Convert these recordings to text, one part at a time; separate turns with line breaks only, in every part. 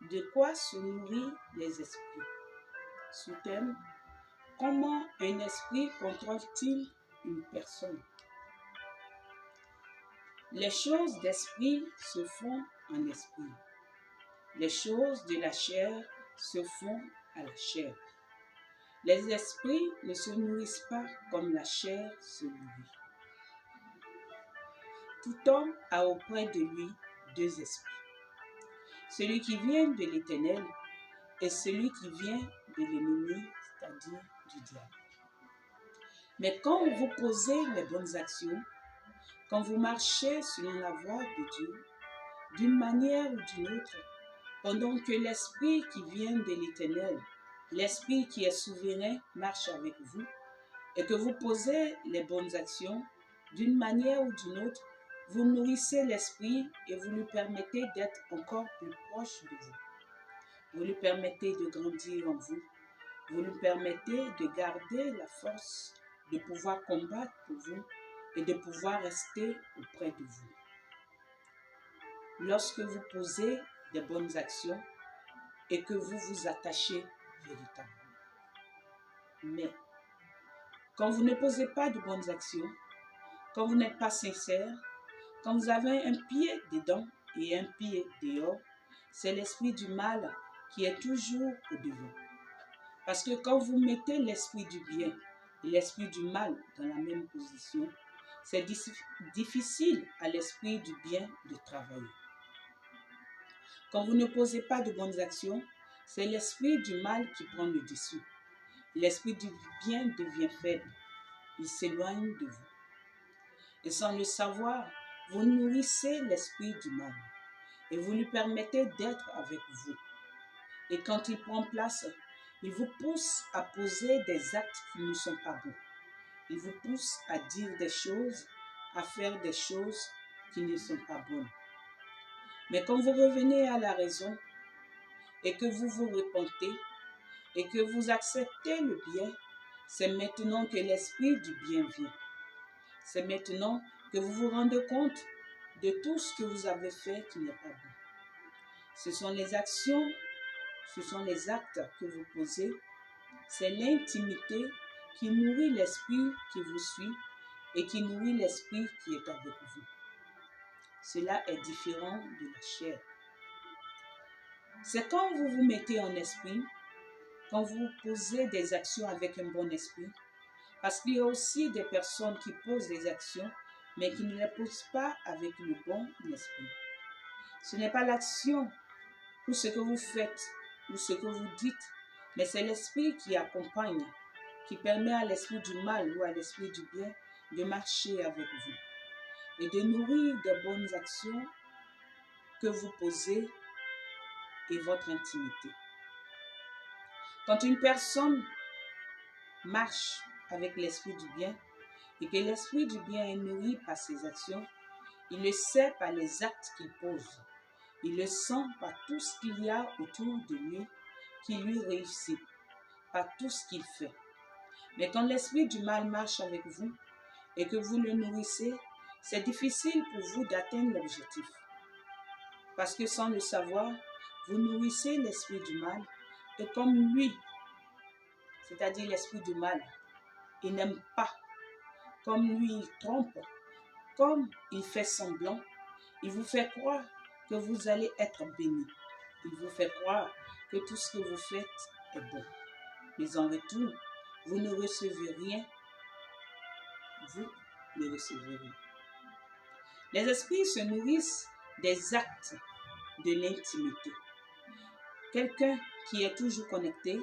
De quoi se nourrit les esprits? Sous-thème: comment un esprit contrôle-t-il une personne? Les choses d'esprit se font en esprit. Les choses de la chair se font à la chair. Les esprits ne se nourrissent pas comme la chair se nourrit. Tout homme a auprès de lui deux esprits. Celui qui vient de l'Éternel et celui qui vient de l'ennemi, c'est-à-dire du diable. Mais quand vous posez les bonnes actions, quand vous marchez selon la voie de Dieu, d'une manière ou d'une autre, pendant que l'Esprit qui vient de l'Éternel, l'Esprit qui est souverain, marche avec vous, et que vous posez les bonnes actions, d'une manière ou d'une autre, vous nourrissez l'Esprit et vous lui permettez d'être encore plus proche de vous. Vous lui permettez de grandir en vous. Vous lui permettez de garder la force de pouvoir combattre pour vous et de pouvoir rester auprès de vous. Lorsque vous posez des bonnes actions et que vous vous attachez véritablement. Mais quand vous ne posez pas de bonnes actions, quand vous n'êtes pas sincère, quand vous avez un pied dedans et un pied dehors, c'est l'esprit du mal qui est toujours au devant. Parce que quand vous mettez l'esprit du bien et l'esprit du mal dans la même position, c'est difficile à l'esprit du bien de travailler. Quand vous ne posez pas de bonnes actions, c'est l'esprit du mal qui prend le dessus. L'esprit du bien devient faible. Il s'éloigne de vous. Et sans le savoir, vous nourrissez l'esprit du mal et vous lui permettez d'être avec vous. Et quand il prend place, il vous pousse à poser des actes qui ne sont pas bons. Il vous pousse à dire des choses, à faire des choses qui ne sont pas bonnes. Mais quand vous revenez à la raison et que vous vous repentez et que vous acceptez le bien, c'est maintenant que l'esprit du bien vient. C'est maintenant que vous vous rendez compte de tout ce que vous avez fait qui n'est pas bon. Ce sont les actions, ce sont les actes que vous posez. C'est l'intimité qui nourrit l'esprit qui vous suit et qui nourrit l'esprit qui est avec vous. Cela est différent de la chair. C'est quand vous vous mettez en esprit, quand vous posez des actions avec un bon esprit, parce qu'il y a aussi des personnes qui posent des actions, mais qui ne les posent pas avec le bon esprit. Ce n'est pas l'action ou ce que vous faites ou ce que vous dites, mais c'est l'esprit qui accompagne, qui permet à l'esprit du mal ou à l'esprit du bien de marcher avec vous et de nourrir des bonnes actions que vous posez et votre intimité. Quand une personne marche avec l'esprit du bien et que l'esprit du bien est nourri par ses actions, il le sait par les actes qu'il pose. Il le sent par tout ce qu'il y a autour de lui qui lui réussit, par tout ce qu'il fait. Mais quand l'esprit du mal marche avec vous et que vous le nourrissez, c'est difficile pour vous d'atteindre l'objectif. Parce que sans le savoir, vous nourrissez l'esprit du mal et comme lui, c'est-à-dire l'esprit du mal, il n'aime pas, comme lui il trompe, comme il fait semblant, il vous fait croire que vous allez être béni. Il vous fait croire que tout ce que vous faites est bon. Mais en retour, vous ne recevez rien. Vous ne recevez rien. Les esprits se nourrissent des actes de l'intimité. Quelqu'un qui est toujours connecté,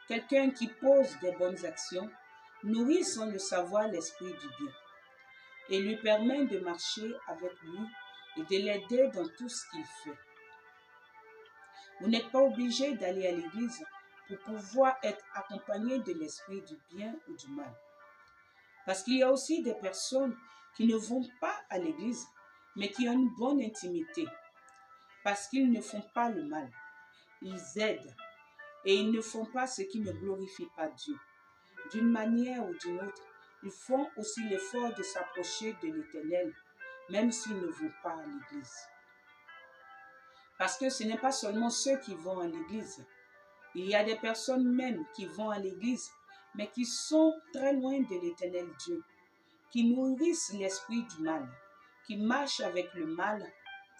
quelqu'un qui pose des bonnes actions, nourrit sans le savoir l'esprit du bien et lui permet de marcher avec lui et de l'aider dans tout ce qu'il fait. Vous n'êtes pas obligé d'aller à l'église pour pouvoir être accompagné de l'esprit du bien ou du mal. Parce qu'il y a aussi des personnes qui ne vont pas à l'église, mais qui ont une bonne intimité. Parce qu'ils ne font pas le mal. Ils aident et ils ne font pas ce qui ne glorifie pas Dieu. D'une manière ou d'une autre, ils font aussi l'effort de s'approcher de l'Éternel, même s'ils ne vont pas à l'église. Parce que ce n'est pas seulement ceux qui vont à l'église. Il y a des personnes même qui vont à l'église, mais qui sont très loin de l'Éternel Dieu, qui nourrissent l'esprit du mal, qui marchent avec le mal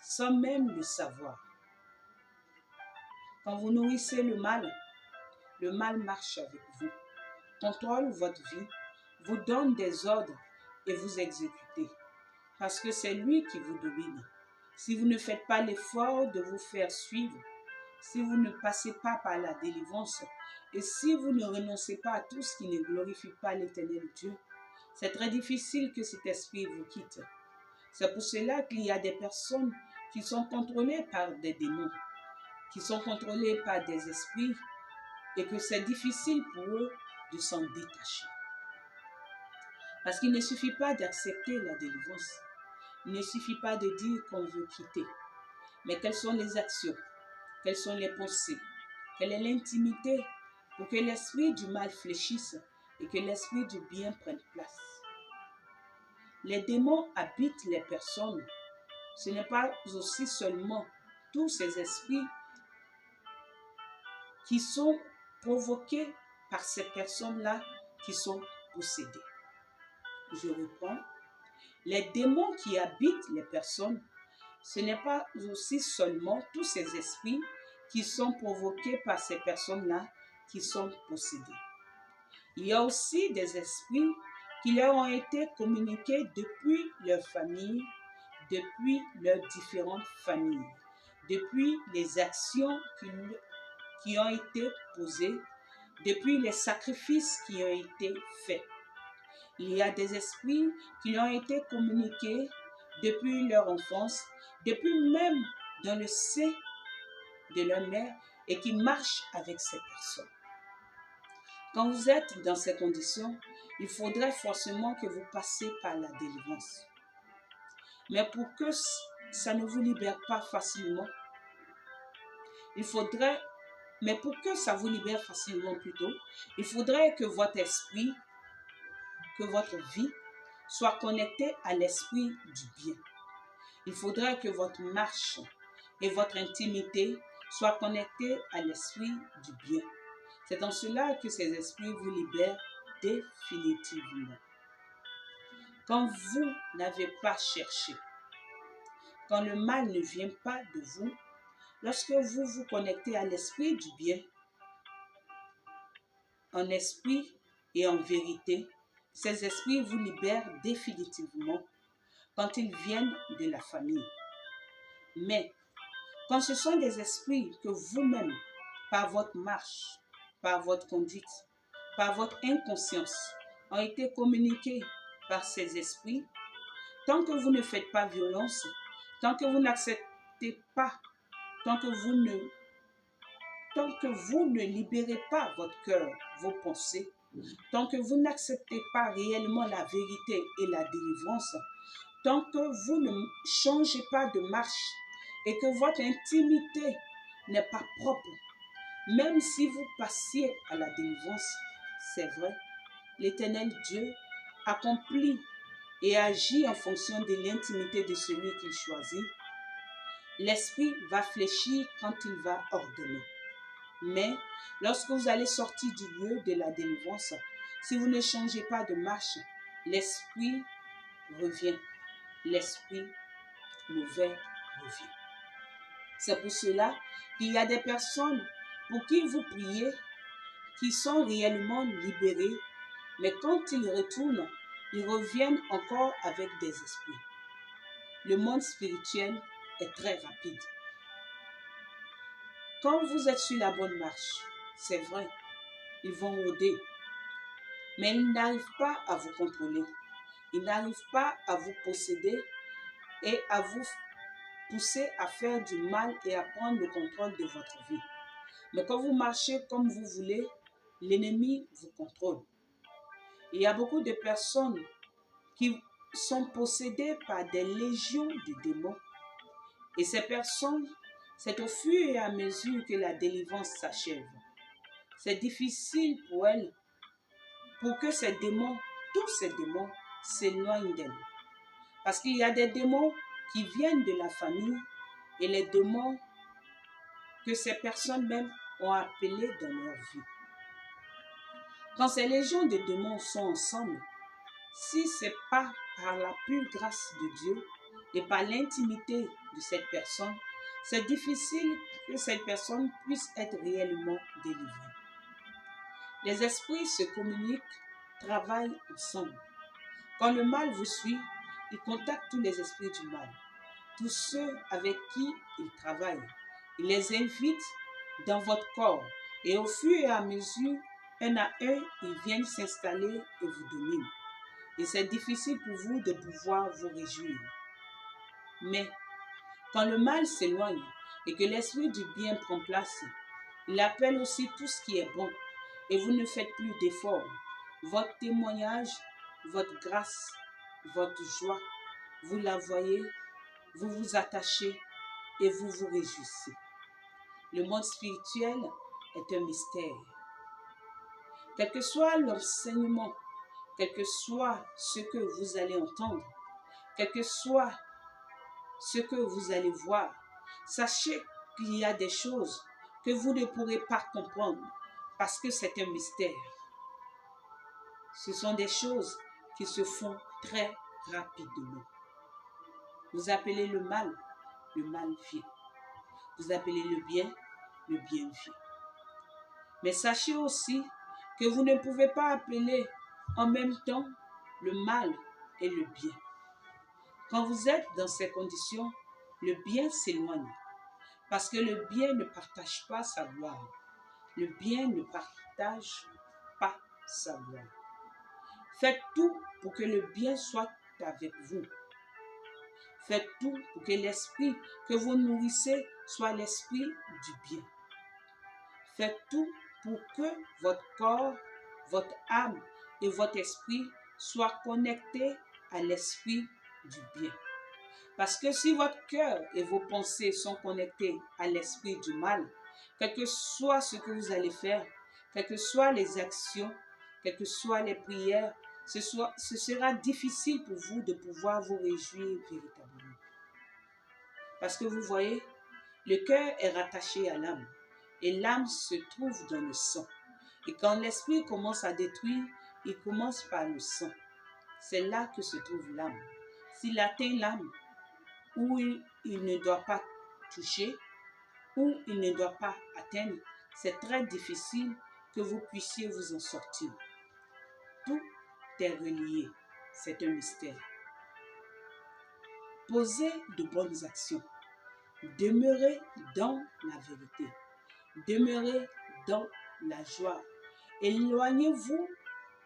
sans même le savoir. Quand vous nourrissez le mal marche avec vous, contrôle votre vie, vous donne des ordres et vous exécutez, parce que c'est lui qui vous domine. Si vous ne faites pas l'effort de vous faire suivre, si vous ne passez pas par la délivrance, et si vous ne renoncez pas à tout ce qui ne glorifie pas l'Éternel Dieu, c'est très difficile que cet esprit vous quitte. C'est pour cela qu'il y a des personnes qui sont contrôlées par des démons, qui sont contrôlées par des esprits, et que c'est difficile pour eux de s'en détacher. Parce qu'il ne suffit pas d'accepter la délivrance. Il ne suffit pas de dire qu'on veut quitter. Mais quelles sont les actions? Quelles sont les pensées? Quelle est l'intimité pour que l'esprit du mal fléchisse et que l'esprit du bien prenne place? Les démons habitent les personnes. Ce n'est pas aussi seulement tous ces esprits qui sont provoqués par ces personnes-là qui sont possédées. Je reprends. Les démons qui habitent les personnes, ce n'est pas aussi seulement tous ces esprits qui sont provoqués par ces personnes-là qui sont possédés. Il y a aussi des esprits qui leur ont été communiqués depuis leur famille, depuis leurs différentes familles, depuis les actions qui ont été posées, depuis les sacrifices qui ont été faits. Il y a des esprits qui ont été communiqués depuis leur enfance, depuis même dans le sein de leur mère et qui marchent avec ces personnes. Quand vous êtes dans ces conditions, il faudrait forcément que vous passiez par la délivrance. Mais pour que ça ne vous libère pas facilement, mais pour que ça vous libère facilement plutôt, il faudrait que votre esprit, que votre vie soit connectée à l'esprit du bien. Il faudrait que votre marche et votre intimité soient connectées à l'esprit du bien. C'est en cela que ces esprits vous libèrent définitivement. Quand vous n'avez pas cherché, quand le mal ne vient pas de vous, lorsque vous vous connectez à l'esprit du bien, en esprit et en vérité, ces esprits vous libèrent définitivement quand ils viennent de la famille. Mais quand ce sont des esprits que vous-même, par votre marche, par votre conduite, par votre inconscience, ont été communiqués par ces esprits, tant que vous ne faites pas violence, tant que vous n'acceptez pas, tant que vous ne libérez pas votre cœur, vos pensées, tant que vous n'acceptez pas réellement la vérité et la délivrance, tant que vous ne changez pas de marche et que votre intimité n'est pas propre, même si vous passiez à la délivrance, c'est vrai, l'Éternel Dieu accomplit et agit en fonction de l'intimité de celui qu'il choisit. L'esprit va fléchir quand il va ordonner. Mais lorsque vous allez sortir du lieu de la délivrance, si vous ne changez pas de marche, l'esprit revient. L'esprit mauvais revient. C'est pour cela qu'il y a des personnes pour qui vous priez, qui sont réellement libérées, mais quand ils retournent, ils reviennent encore avec des esprits. Le monde spirituel est très rapide. Quand vous êtes sur la bonne marche, c'est vrai, ils vont rôder, mais ils n'arrivent pas à vous contrôler. Ils n'arrivent pas à vous posséder et à vous pousser à faire du mal et à prendre le contrôle de votre vie. Mais quand vous marchez comme vous voulez, l'ennemi vous contrôle. Il y a beaucoup de personnes qui sont possédées par des légions de démons. Et ces personnes, c'est au fur et à mesure que la délivrance s'achève. C'est difficile pour elles, pour que ces démons, tous ces démons, s'éloignent d'elles. Parce qu'il y a des démons qui viennent de la famille et les démons que ces personnes même ont appelé dans leur vie. Quand ces légions de démons sont ensemble, si ce n'est pas par la pure grâce de Dieu et par l'intimité de cette personne, c'est difficile que cette personne puisse être réellement délivrée. Les esprits se communiquent, travaillent ensemble. Quand le mal vous suit, il contacte tous les esprits du mal, tous ceux avec qui il travaille. Il les invite dans votre corps et au fur et à mesure, un à un, ils viennent s'installer et vous dominent. Et c'est difficile pour vous de pouvoir vous réjouir. Mais quand le mal s'éloigne et que l'esprit du bien prend place, il appelle aussi tout ce qui est bon et vous ne faites plus d'efforts. Votre témoignage, votre grâce, votre joie, vous la voyez, vous vous attachez et vous vous réjouissez. Le monde spirituel est un mystère. Quel que soit l'enseignement, quel que soit ce que vous allez entendre, quel que soit ce que vous allez voir, sachez qu'il y a des choses que vous ne pourrez pas comprendre parce que c'est un mystère. Ce sont des choses qui se font très rapidement. Vous appelez le mal vient. Vous appelez le bien vient. Mais sachez aussi que vous ne pouvez pas appeler en même temps le mal et le bien. Quand vous êtes dans ces conditions, le bien s'éloigne parce que le bien ne partage pas sa gloire. Le bien ne partage pas sa gloire. Faites tout pour que le bien soit avec vous. Faites tout pour que l'esprit que vous nourrissez soit l'esprit du bien. Faites tout pour que votre corps, votre âme et votre esprit soient connectés à l'esprit du bien. Parce que si votre cœur et vos pensées sont connectés à l'esprit du mal, quel que soit ce que vous allez faire, quelles que soient les actions, quelles que soient les prières, ce sera difficile pour vous de pouvoir vous réjouir véritablement. Parce que vous voyez, le cœur est rattaché à l'âme et l'âme se trouve dans le sang. Et quand l'esprit commence à détruire, il commence par le sang. C'est là que se trouve l'âme. S'il atteint l'âme, où il ne doit pas toucher, où il ne doit pas atteindre, c'est très difficile que vous puissiez vous en sortir. Tout est relié. C'est un mystère. Posez de bonnes actions. Demeurez dans la vérité. Demeurez dans la joie. Éloignez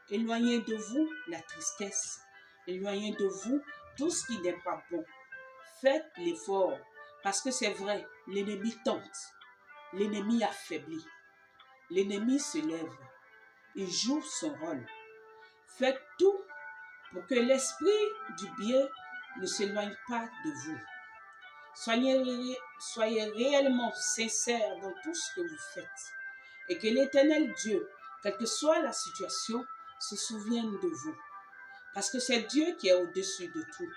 de vous la tristesse. Éloignez de vous tout ce qui n'est pas bon. Faites l'effort parce que c'est vrai, l'ennemi tente. L'ennemi affaiblit. L'ennemi se lève. Il joue son rôle. Faites tout pour que l'esprit du bien ne s'éloigne pas de vous. Soyez réellement sincères dans tout ce que vous faites. Et que l'Éternel Dieu, quelle que soit la situation, se souvienne de vous. Parce que c'est Dieu qui est au-dessus de tout.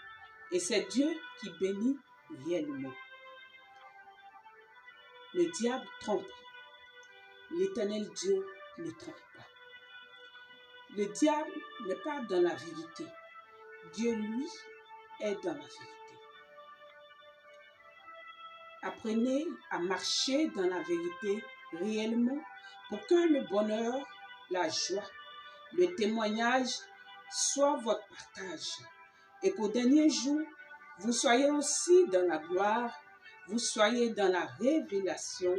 Et c'est Dieu qui bénit réellement. Le diable trompe. L'Éternel Dieu ne trompe pas. Le diable n'est pas dans la vérité. Dieu, lui, est dans la vérité. Apprenez à marcher dans la vérité réellement pour que le bonheur, la joie, le témoignage soit votre partage et qu'au dernier jour, vous soyez aussi dans la gloire, vous soyez dans la révélation,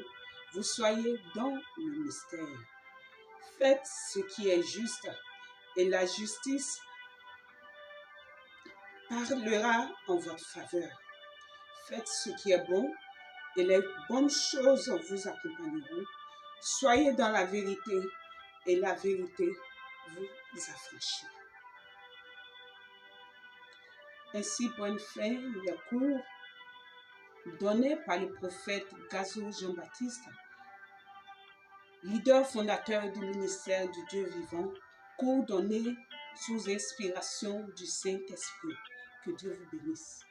vous soyez dans le mystère. Faites ce qui est juste et la justice parlera en votre faveur. Faites ce qui est bon et les bonnes choses vous accompagneront. Soyez dans la vérité et la vérité vous affranchit. Ainsi prend fin les cours donnés par le prophète Gazo Jean-Baptiste, leader fondateur du ministère du Dieu vivant, cours donnés sous inspiration du Saint-Esprit. Que Dieu vous bénisse.